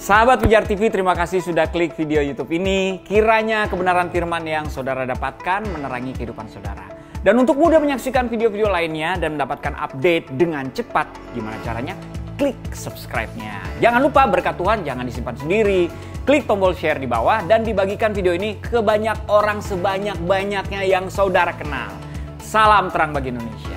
Sahabat Pijar TV, terima kasih sudah klik video YouTube ini. Kiranya kebenaran firman yang saudara dapatkan menerangi kehidupan saudara. Dan untuk mudah menyaksikan video-video lainnya dan mendapatkan update dengan cepat, gimana caranya? Klik subscribe-nya. Jangan lupa berkat Tuhan jangan disimpan sendiri. Klik tombol share di bawah dan dibagikan video ini ke banyak orang sebanyak-banyaknya yang saudara kenal. Salam terang bagi Indonesia.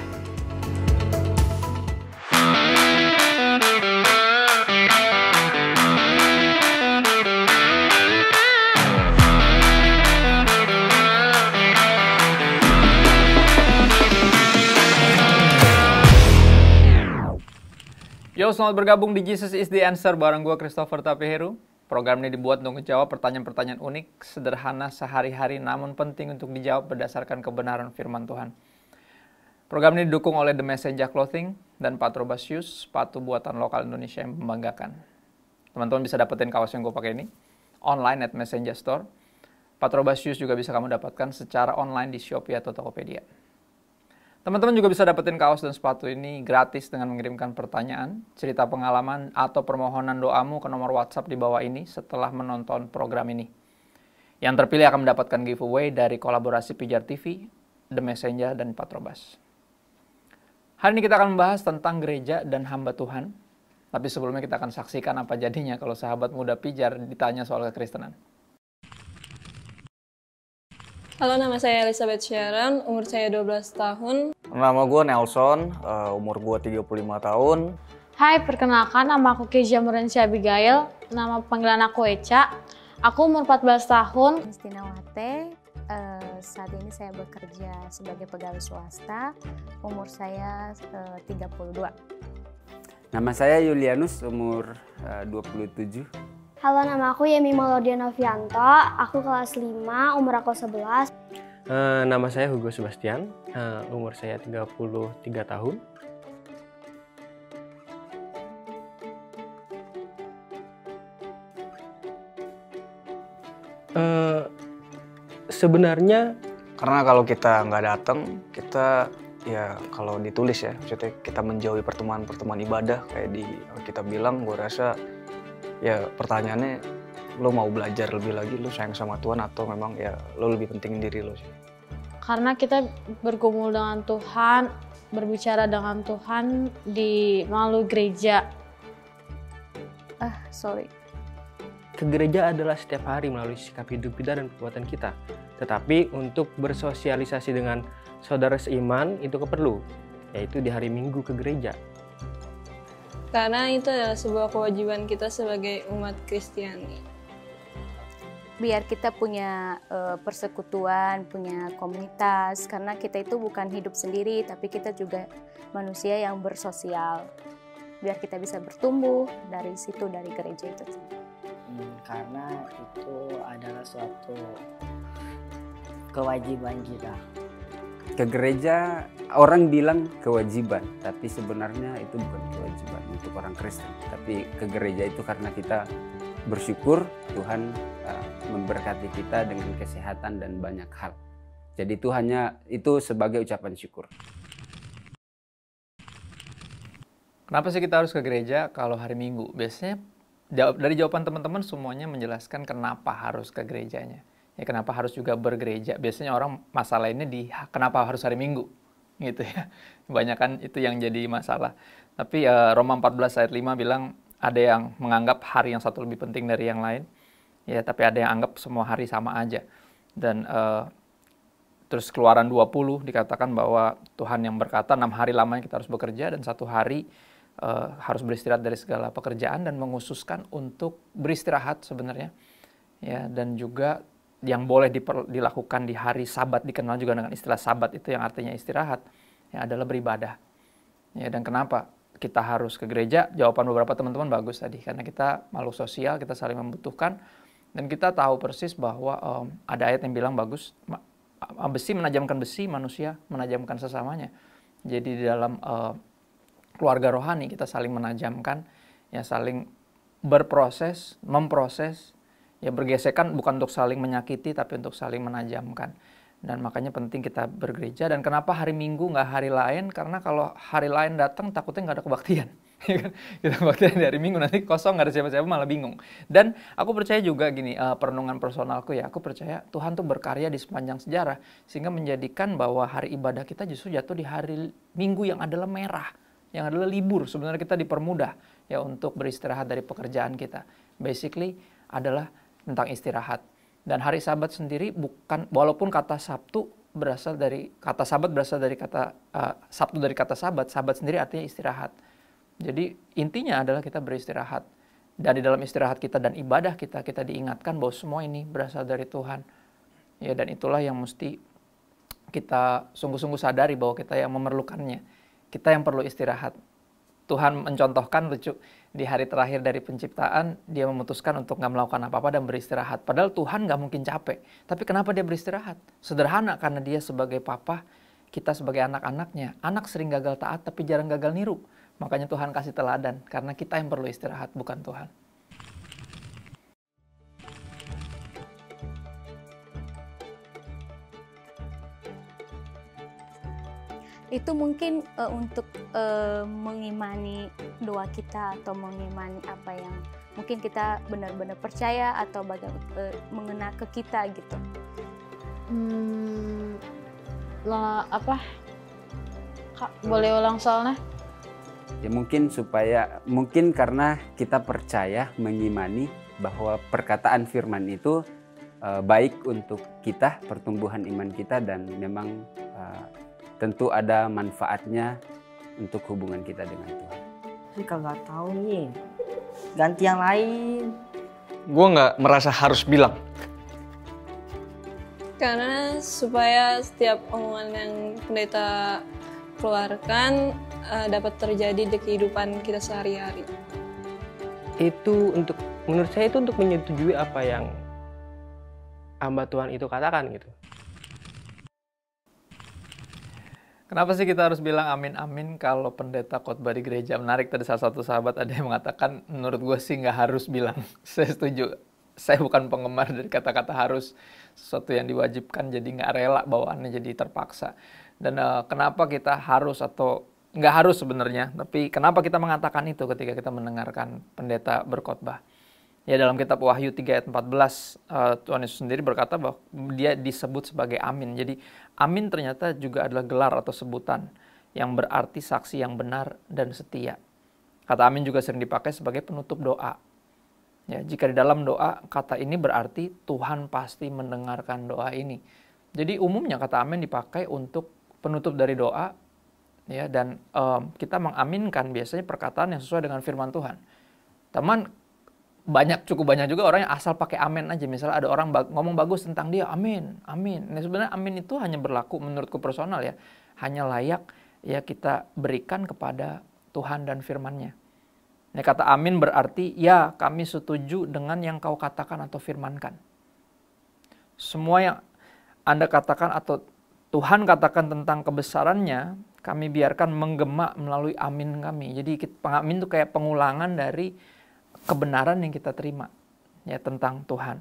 Yo, selamat bergabung di Jesus is the Answer bareng gue Christopher Tapiheru. Program ini dibuat untuk menjawab pertanyaan-pertanyaan unik, sederhana sehari-hari namun penting untuk dijawab berdasarkan kebenaran firman Tuhan. Program ini didukung oleh The Messenger Clothing dan Patrobas Shoes, sepatu buatan lokal Indonesia yang membanggakan. Teman-teman bisa dapetin kaos yang gue pakai ini online at Messenger Store. Patrobas Shoes juga bisa kamu dapatkan secara online di Shopee atau Tokopedia. Teman-teman juga bisa dapetin kaos dan sepatu ini gratis dengan mengirimkan pertanyaan, cerita pengalaman, atau permohonan doamu ke nomor WhatsApp di bawah ini setelah menonton program ini. Yang terpilih akan mendapatkan giveaway dari kolaborasi Pijar TV, The Messenger, dan Patrobas. Hari ini kita akan membahas tentang gereja dan hamba Tuhan. Tapi sebelumnya kita akan saksikan apa jadinya kalau sahabat muda Pijar ditanya soal kekristenan. Halo, nama saya Elizabeth Sharon, umur saya 12 tahun. Nama gue Nelson, umur gue 35 tahun. Hai, perkenalkan nama aku Kezia Murensia Abigail, nama panggilan aku Eca. Aku umur 14 tahun. Justina Wate, saat ini saya bekerja sebagai pegawai swasta, umur saya 32. Nama saya Yulianus, umur 27. Halo, nama aku Yemi Maulodia Novianto, aku kelas 5, umur aku 11. Nama saya Hugo Sebastian, umur saya 33 tahun. Sebenarnya Karena kalau kita nggak datang, kita ya kalau ditulis ya, maksudnya kita menjauhi pertemuan-pertemuan ibadah kayak di kita bilang, gue rasa ya pertanyaannya, lo mau belajar lebih lagi, lo sayang sama Tuhan atau memang ya lo lebih pentingin diri lo sih? Karena kita bergumul dengan Tuhan, berbicara dengan Tuhan melalui gereja. ke gereja adalah setiap hari melalui sikap hidup kita dan perbuatan kita. Tetapi untuk bersosialisasi dengan saudara seiman itu perlu, yaitu di hari Minggu ke gereja. Karena itu adalah sebuah kewajiban kita sebagai umat Kristiani. Biar kita punya persekutuan, punya komunitas, karena kita itu bukan hidup sendiri, tapi kita juga manusia yang bersosial. Biar kita bisa bertumbuh dari situ, dari gereja itu. Karena itu adalah suatu kewajiban kita. Ke gereja orang bilang kewajiban, tapi sebenarnya itu bukan kewajiban untuk orang Kristen. Tapi ke gereja itu karena kita bersyukur Tuhan memberkati kita dengan kesehatan dan banyak hal. Jadi itu sebagai ucapan syukur. Kenapa sih kita harus ke gereja kalau hari Minggu? Biasanya dari jawaban teman-teman semuanya menjelaskan kenapa harus ke gerejanya. Ya, kenapa harus juga bergereja? Biasanya orang masalah ini kenapa harus hari Minggu, gitu ya. Kebanyakan itu yang jadi masalah. Tapi Roma 14 ayat 5 bilang ada yang menganggap hari yang satu lebih penting dari yang lain. Ya, tapi ada yang anggap semua hari sama aja. Dan terus Keluaran 20 dikatakan bahwa Tuhan yang berkata 6 hari lamanya kita harus bekerja dan 1 hari harus beristirahat dari segala pekerjaan dan menghususkan untuk beristirahat sebenarnya. Ya, dan juga yang boleh dilakukan di hari Sabat, dikenal juga dengan istilah Sabat itu yang artinya istirahat, ya adalah beribadah. Ya, dan kenapa kita harus ke gereja? Jawaban beberapa teman-teman bagus tadi, karena kita makhluk sosial, kita saling membutuhkan, dan kita tahu persis bahwa ada ayat yang bilang bagus, besi menajamkan besi, manusia menajamkan sesamanya. Jadi di dalam keluarga rohani kita saling menajamkan, ya saling berproses, memproses, ya bergesekan bukan untuk saling menyakiti tapi untuk saling menajamkan. Dan makanya penting kita bergereja. Dan kenapa hari Minggu nggak hari lain? Karena kalau hari lain datang takutnya nggak ada kebaktian. Ya kan? Kita baktian di hari Minggu, nanti kosong nggak ada siapa-siapa malah bingung. Dan aku percaya juga gini, perenungan personalku ya, aku percaya Tuhan tuh berkarya di sepanjang sejarah sehingga menjadikan bahwa hari ibadah kita justru jatuh di hari Minggu yang adalah merah, yang adalah libur. Sebenarnya kita dipermudah ya untuk beristirahat dari pekerjaan kita. Basically adalah tentang istirahat. Dan hari Sabat sendiri bukan, walaupun kata Sabtu berasal dari kata Sabat, berasal dari kata Sabtu dari kata Sabat. Sabat sendiri artinya istirahat. Jadi intinya adalah kita beristirahat. Dan di dalam istirahat kita dan ibadah kita diingatkan bahwa semua ini berasal dari Tuhan. Ya, dan itulah yang mesti kita sungguh-sungguh sadari bahwa kita yang memerlukannya. Kita yang perlu istirahat. Tuhan mencontohkan lucu, di hari terakhir dari penciptaan, dia memutuskan untuk nggak melakukan apa-apa dan beristirahat. Padahal Tuhan nggak mungkin capek. Tapi kenapa dia beristirahat? Sederhana, karena dia sebagai papa, kita sebagai anak-anaknya. Anak sering gagal taat tapi jarang gagal niru. Makanya Tuhan kasih teladan, karena kita yang perlu istirahat, bukan Tuhan. Itu mungkin untuk mengimani doa kita atau mengimani apa yang mungkin kita benar-benar percaya atau mengena ke kita gitu. Apa? Kak, boleh ulang soalnya? Ya mungkin karena kita percaya, mengimani bahwa perkataan firman itu baik untuk kita, pertumbuhan iman kita, dan memang tentu ada manfaatnya untuk hubungan kita dengan Tuhan. Tapi kalau nggak tahu nih, ganti yang lain. Gue nggak merasa harus bilang. Karena supaya setiap omongan yang pendeta keluarkan dapat terjadi di kehidupan kita sehari-hari. Itu menurut saya itu untuk menyetujui apa yang hamba Tuhan itu katakan gitu. Kenapa sih kita harus bilang amin-amin kalau pendeta khotbah di gereja? Menarik, tadi salah satu sahabat ada yang mengatakan, menurut gue sih nggak harus bilang. Saya setuju. Saya bukan penggemar dari kata-kata harus, sesuatu yang diwajibkan jadi nggak rela bawaannya jadi terpaksa. Dan kenapa kita harus atau nggak harus sebenarnya, tapi kenapa kita mengatakan itu ketika kita mendengarkan pendeta berkhotbah? Ya, dalam kitab Wahyu 3 ayat 14, Tuhan Yesus sendiri berkata bahwa dia disebut sebagai amin. Jadi amin ternyata juga adalah gelar atau sebutan yang berarti saksi yang benar dan setia. Kata amin juga sering dipakai sebagai penutup doa. Ya, jika di dalam doa, kata ini berarti Tuhan pasti mendengarkan doa ini. Jadi umumnya kata amin dipakai untuk penutup dari doa, ya, dan kita mengaminkan biasanya perkataan yang sesuai dengan firman Tuhan. Teman, cukup banyak juga orang yang asal pakai amin aja. Misalnya ada orang ngomong bagus tentang dia, amin, amin. Nah, sebenarnya amin itu hanya berlaku menurutku personal ya, hanya layak ya kita berikan kepada Tuhan dan firman-Nya. Nah, kata amin berarti ya kami setuju dengan yang kau katakan atau firmankan. Semua yang Anda katakan atau Tuhan katakan tentang kebesarannya, kami biarkan menggema melalui amin kami. Jadi amin itu kayak pengulangan dari kebenaran yang kita terima ya tentang Tuhan.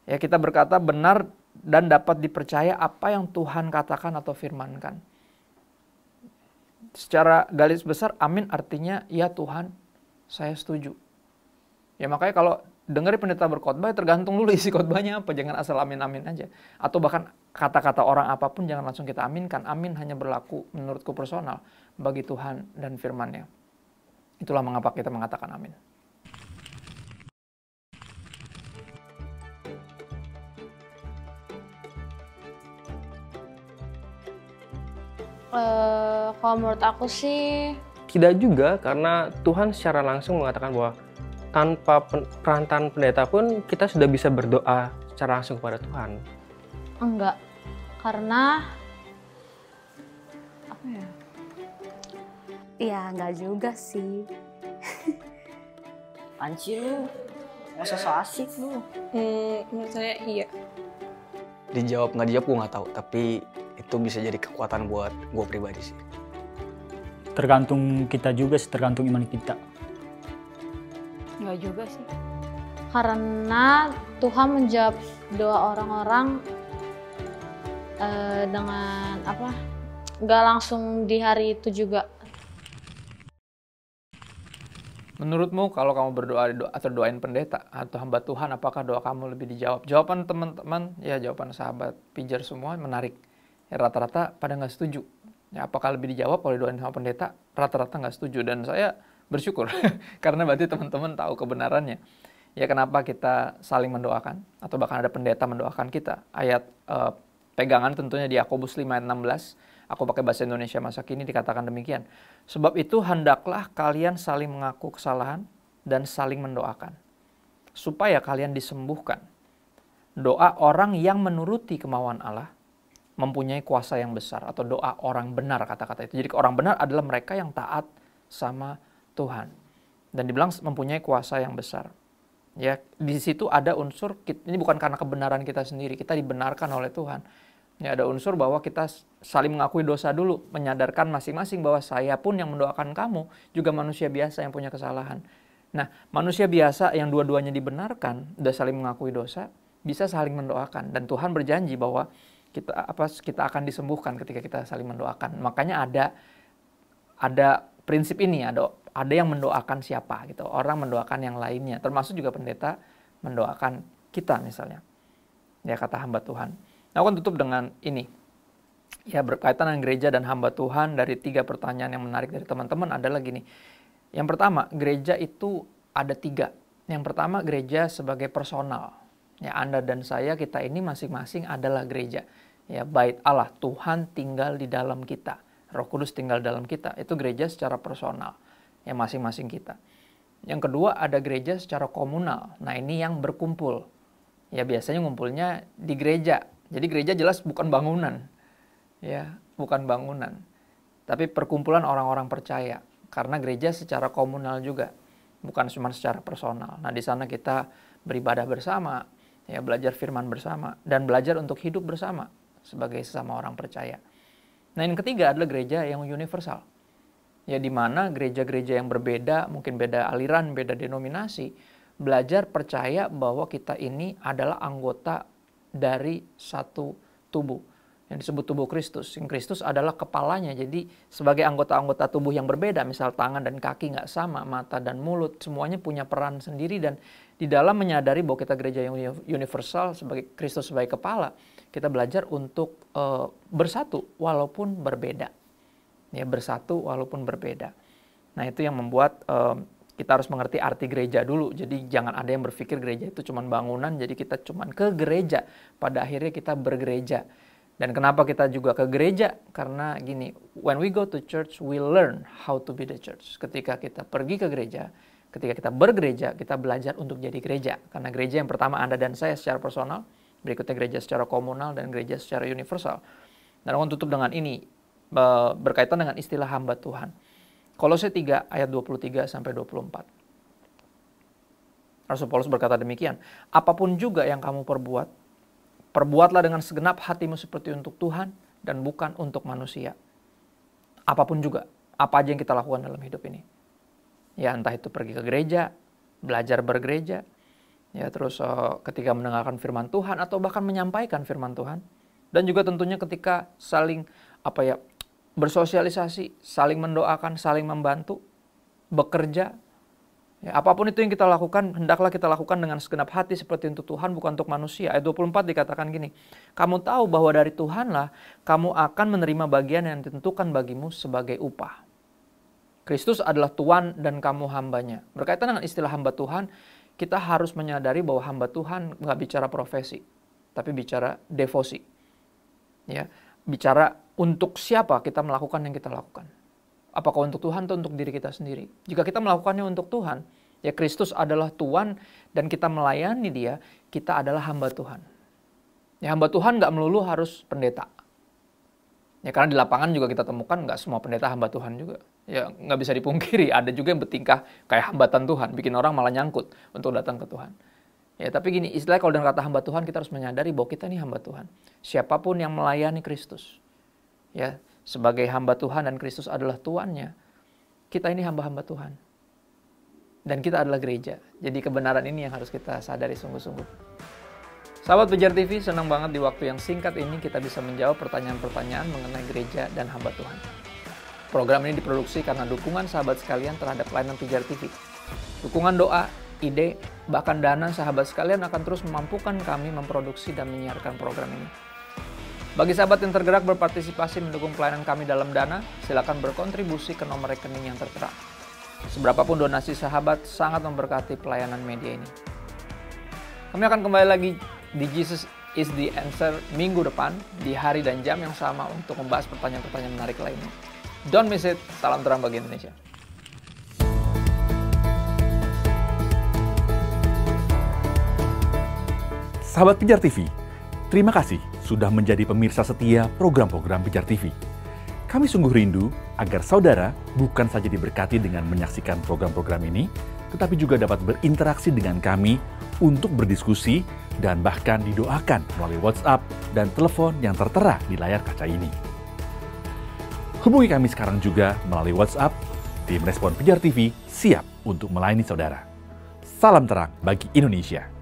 Ya, kita berkata benar dan dapat dipercaya apa yang Tuhan katakan atau firmankan. Secara garis besar amin artinya ya Tuhan, saya setuju. Ya, makanya kalau dengar pendeta berkhotbah tergantung dulu isi khotbahnya apa, jangan asal amin-amin aja. Atau bahkan kata-kata orang apapun jangan langsung kita aminkan. Amin hanya berlaku menurutku personal bagi Tuhan dan firman-Nya. Itulah mengapa kita mengatakan amin. Kalau menurut aku sih Tidak juga, karena Tuhan secara langsung mengatakan bahwa tanpa perantaraan pendeta pun kita sudah bisa berdoa secara langsung kepada Tuhan. enggak. Karena apa ya? Ya enggak juga sih. Anci lu, nggak so asik lu. Menurut saya iya. Dijawab nggak dijawab gue nggak tahu, tapi itu bisa jadi kekuatan buat gue pribadi sih. Tergantung kita juga sih, tergantung iman kita. Enggak juga sih. Karena Tuhan menjawab doa orang-orang dengan apa? Nggak langsung di hari itu juga. Menurutmu kalau kamu berdoa atau doain pendeta atau hamba Tuhan, apakah doa kamu lebih dijawab? Jawaban teman-teman, ya jawaban sahabat pijar semua menarik. Ya, rata-rata pada nggak setuju. Ya, apakah lebih dijawab kalau doain sama pendeta? Rata-rata nggak setuju, dan saya bersyukur karena berarti teman-teman tahu kebenarannya. Ya, kenapa kita saling mendoakan atau bahkan ada pendeta mendoakan kita? Ayat pegangan tentunya di Yakobus 5 ayat 16. Aku pakai bahasa Indonesia masa kini, dikatakan demikian. Sebab itu hendaklah kalian saling mengaku kesalahan dan saling mendoakan, supaya kalian disembuhkan. Doa orang yang menuruti kemauan Allah mempunyai kuasa yang besar, atau doa orang benar, kata-kata itu. Jadi orang benar adalah mereka yang taat sama Tuhan. Dan dibilang mempunyai kuasa yang besar. Ya, di situ ada unsur, ini bukan karena kebenaran kita sendiri, kita dibenarkan oleh Tuhan. Ya, ada unsur bahwa kita saling mengakui dosa dulu, menyadarkan masing-masing bahwa saya pun yang mendoakan kamu juga manusia biasa yang punya kesalahan. Nah, manusia biasa yang dua-duanya dibenarkan, udah saling mengakui dosa, bisa saling mendoakan. Dan Tuhan berjanji bahwa kita akan disembuhkan ketika kita saling mendoakan. Makanya ada prinsip ini, ada yang mendoakan siapa gitu. Orang mendoakan yang lainnya, termasuk juga pendeta mendoakan kita misalnya. Ya, kata hamba Tuhan. Nah, aku akan tutup dengan ini. Ya, berkaitan dengan gereja dan hamba Tuhan, dari 3 pertanyaan yang menarik dari teman-teman adalah gini. Yang pertama, gereja itu ada 3. Yang pertama, gereja sebagai personal. Ya, Anda dan saya, kita ini masing-masing adalah gereja. Ya, bait Allah, Tuhan tinggal di dalam kita. Roh Kudus tinggal dalam kita. Itu gereja secara personal. Ya, masing-masing kita. Yang kedua, ada gereja secara komunal. Nah, ini yang berkumpul. Ya, biasanya ngumpulnya di gereja. Jadi gereja jelas bukan bangunan, ya, bukan bangunan, tapi perkumpulan orang-orang percaya. Karena gereja secara komunal juga, bukan cuma secara personal. Nah, di sana kita beribadah bersama, ya, belajar firman bersama, dan belajar untuk hidup bersama sebagai sesama orang percaya. Nah, yang ketiga adalah gereja yang universal, ya, di mana gereja-gereja yang berbeda, mungkin beda aliran, beda denominasi, belajar percaya bahwa kita ini adalah anggota dari satu tubuh yang disebut tubuh Kristus. Yang Kristus adalah kepalanya. Jadi sebagai anggota-anggota tubuh yang berbeda, misal tangan dan kaki nggak sama, mata dan mulut, semuanya punya peran sendiri. Dan di dalam menyadari bahwa kita gereja yang universal, sebagai Kristus sebagai kepala, kita belajar untuk bersatu walaupun berbeda. Ya, bersatu walaupun berbeda. Nah, itu yang membuat kita harus mengerti arti gereja dulu. Jadi jangan ada yang berpikir gereja itu cuma bangunan, jadi kita cuma ke gereja. Pada akhirnya kita bergereja. Dan kenapa kita juga ke gereja? Karena gini, when we go to church, we learn how to be the church. Ketika kita pergi ke gereja, ketika kita bergereja, kita belajar untuk jadi gereja. Karena gereja yang pertama Anda dan saya secara personal, berikutnya gereja secara komunal, dan gereja secara universal. Dan aku tutup dengan ini, berkaitan dengan istilah hamba Tuhan. Kolose 3 ayat 23 sampai 24. Rasul Paulus berkata demikian, apapun juga yang kamu perbuat, perbuatlah dengan segenap hatimu seperti untuk Tuhan dan bukan untuk manusia. Apapun juga, apa aja yang kita lakukan dalam hidup ini. Ya, entah itu pergi ke gereja, belajar bergereja, ya, terus ketika mendengarkan firman Tuhan atau bahkan menyampaikan firman Tuhan, dan juga tentunya ketika saling bersosialisasi, saling mendoakan, saling membantu, bekerja. Ya, apapun itu yang kita lakukan, hendaklah kita lakukan dengan segenap hati seperti untuk Tuhan, bukan untuk manusia. Ayat 24 dikatakan gini, kamu tahu bahwa dari Tuhanlah kamu akan menerima bagian yang ditentukan bagimu sebagai upah. Kristus adalah Tuhan dan kamu hambanya. Berkaitan dengan istilah hamba Tuhan, kita harus menyadari bahwa hamba Tuhan nggak bicara profesi, tapi bicara devosi. Ya, bicara untuk siapa kita melakukan yang kita lakukan. Apakah untuk Tuhan atau untuk diri kita sendiri? Jika kita melakukannya untuk Tuhan, ya, Kristus adalah Tuhan dan kita melayani Dia, kita adalah hamba Tuhan. Ya, hamba Tuhan nggak melulu harus pendeta. Ya, karena di lapangan juga kita temukan nggak semua pendeta hamba Tuhan juga. Ya, nggak bisa dipungkiri, ada juga yang bertingkah kayak hambatan Tuhan, bikin orang malah nyangkut untuk datang ke Tuhan. Ya, tapi gini, istilah kalau dengan kata hamba Tuhan, kita harus menyadari bahwa kita ini hamba Tuhan. Siapapun yang melayani Kristus, ya, sebagai hamba Tuhan dan Kristus adalah Tuannya, kita ini hamba-hamba Tuhan. Dan kita adalah gereja. Jadi kebenaran ini yang harus kita sadari sungguh-sungguh. Sahabat Pijar TV, senang banget di waktu yang singkat ini kita bisa menjawab pertanyaan-pertanyaan mengenai gereja dan hamba Tuhan. Program ini diproduksi karena dukungan sahabat sekalian terhadap pelayanan Pijar TV. Dukungan doa, ide, bahkan dana sahabat sekalian akan terus memampukan kami memproduksi dan menyiarkan program ini. Bagi sahabat yang tergerak berpartisipasi mendukung pelayanan kami dalam dana, silakan berkontribusi ke nomor rekening yang tertera. Seberapapun donasi sahabat sangat memberkati pelayanan media ini. Kami akan kembali lagi di Jesus is the Answer minggu depan, di hari dan jam yang sama untuk membahas pertanyaan-pertanyaan menarik lainnya. Don't miss it, salam terang bagi Indonesia. Sahabat Pijar TV, terima kasih sudah menjadi pemirsa setia program-program Pijar TV. Kami sungguh rindu agar saudara bukan saja diberkati dengan menyaksikan program-program ini, tetapi juga dapat berinteraksi dengan kami untuk berdiskusi dan bahkan didoakan melalui WhatsApp dan telepon yang tertera di layar kaca ini. Hubungi kami sekarang juga melalui WhatsApp. Tim Respon Pijar TV siap untuk melayani saudara. Salam terang bagi Indonesia.